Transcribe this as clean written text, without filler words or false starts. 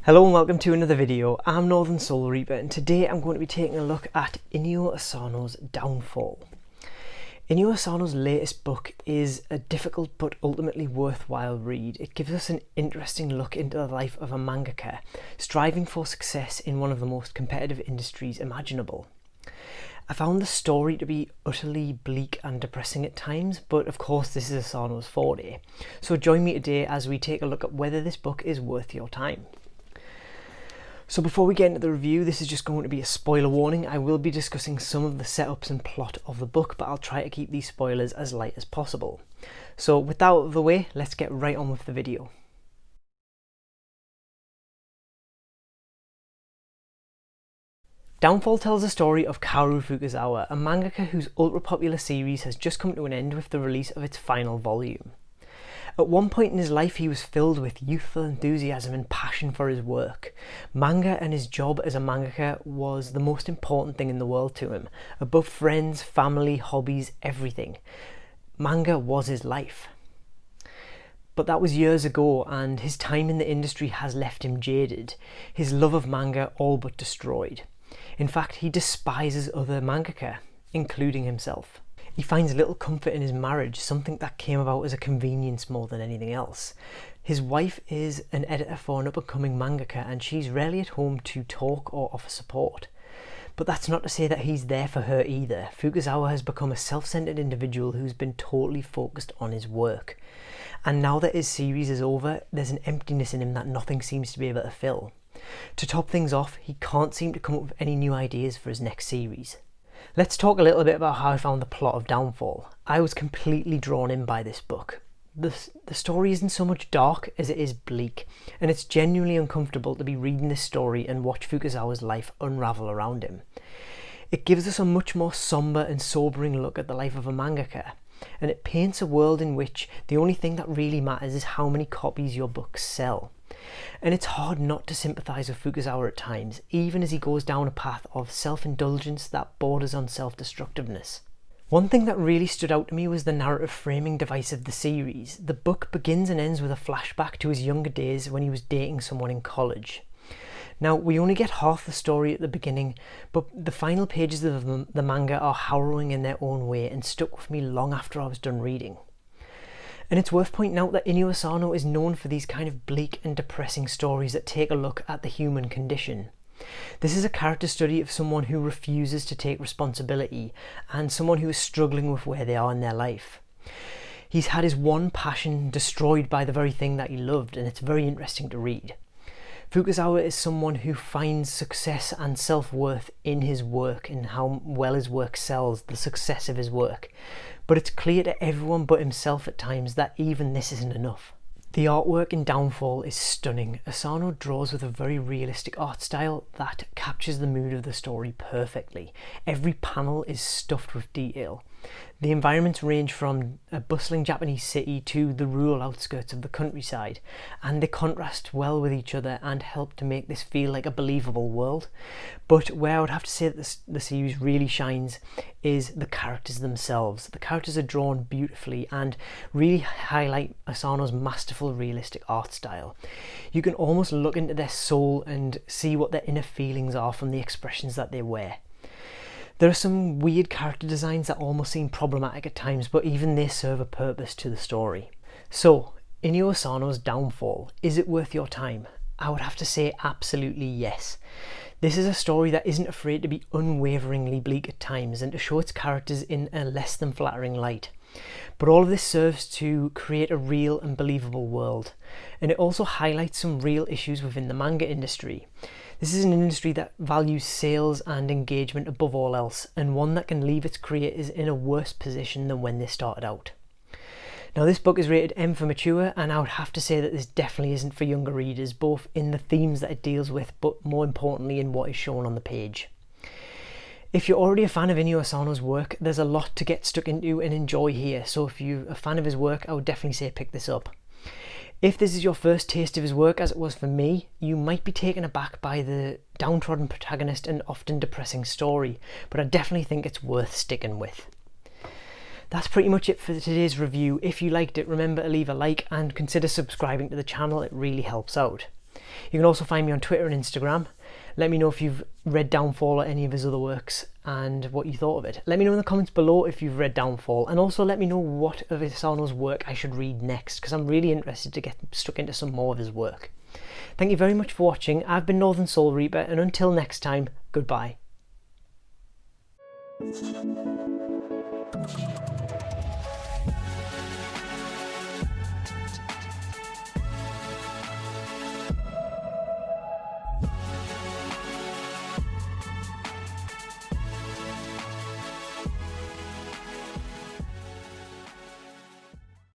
Hello and welcome to another video. I'm Northern Soul Reaper and today I'm going to be taking a look at Inio Asano's Downfall. Inio Asano's latest book is a difficult but ultimately worthwhile read. It gives us an interesting look into the life of a mangaka, striving for success in one of the most competitive industries imaginable. I found the story to be utterly bleak and depressing at times, but of course this is Asano's forte. So join me today as we take a look at whether this book is worth your time. So before we get into the review, this is just going to be a spoiler warning. I will be discussing some of the setups and plot of the book, but I'll try to keep these spoilers as light as possible. So with that out of the way, let's get right on with the video. Downfall tells the story of Kaoru Fukuzawa, a mangaka whose ultra-popular series has just come to an end with the release of its final volume. At one point in his life he was filled with youthful enthusiasm and passion for his work. Manga and his job as a mangaka was the most important thing in the world to him, above friends, family, hobbies, everything. Manga was his life. But that was years ago and his time in the industry has left him jaded, his love of manga all but destroyed. In fact, he despises other mangaka, including himself. He finds little comfort in his marriage, something that came about as a convenience more than anything else. His wife is an editor for an up-and-coming mangaka and she's rarely at home to talk or offer support. But that's not to say that he's there for her either. Fukuzawa has become a self-centered individual who's been totally focused on his work. And now that his series is over, there's an emptiness in him that nothing seems to be able to fill. To top things off, he can't seem to come up with any new ideas for his next series. Let's talk a little bit about how I found the plot of Downfall. I was completely drawn in by this book. The story isn't so much dark as it is bleak, and it's genuinely uncomfortable to be reading this story and watch Fukuzawa's life unravel around him. It gives us a much more somber and sobering look at the life of a mangaka, and it paints a world in which the only thing that really matters is how many copies your books sell. And it's hard not to sympathise with Fukuzawa at times, even as he goes down a path of self-indulgence that borders on self-destructiveness. One thing that really stood out to me was the narrative framing device of the series. The book begins and ends with a flashback to his younger days when he was dating someone in college. Now, we only get half the story at the beginning, but the final pages of the manga are harrowing in their own way and stuck with me long after I was done reading. And it's worth pointing out that Inio Asano is known for these kind of bleak and depressing stories that take a look at the human condition. This is a character study of someone who refuses to take responsibility and someone who is struggling with where they are in their life. He's had his one passion destroyed by the very thing that he loved, and it's very interesting to read. Fukuzawa is someone who finds success and self-worth in his work and how well his work sells, the success of his work. But it's clear to everyone but himself at times that even this isn't enough. The artwork in Downfall is stunning. Asano draws with a very realistic art style that captures the mood of the story perfectly. Every panel is stuffed with detail. The environments range from a bustling Japanese city to the rural outskirts of the countryside, and they contrast well with each other and help to make this feel like a believable world. But where I would have to say that the series really shines is the characters themselves. The characters are drawn beautifully and really highlight Asano's masterful realistic art style. You can almost look into their soul and see what their inner feelings are from the expressions that they wear. There are some weird character designs that almost seem problematic at times, but even they serve a purpose to the story. So, Inio Asano's Downfall, is it worth your time? I would have to say absolutely yes. This is a story that isn't afraid to be unwaveringly bleak at times and to show its characters in a less than flattering light. But all of this serves to create a real and believable world, and it also highlights some real issues within the manga industry. This is an industry that values sales and engagement above all else, and one that can leave its creators in a worse position than when they started out. Now, this book is rated M for mature, and I would have to say that this definitely isn't for younger readers, both in the themes that it deals with, but more importantly in what is shown on the page. If you're already a fan of Inio Asano's work, there's a lot to get stuck into and enjoy here, so if you're a fan of his work, I would definitely say pick this up. If this is your first taste of his work, as it was for me, you might be taken aback by the downtrodden protagonist and often depressing story, but I definitely think it's worth sticking with. That's pretty much it for today's review. If you liked it, remember to leave a like and consider subscribing to the channel, it really helps out. You can also find me on Twitter and Instagram. Let me know if you've read Downfall or any of his other works and what you thought of it. Let me know in the comments below if you've read Downfall, and also let me know what of Asano's work I should read next, because I'm really interested to get stuck into some more of his work. Thank you very much for watching. I've been Northern Soul Reaper, and until next time, goodbye.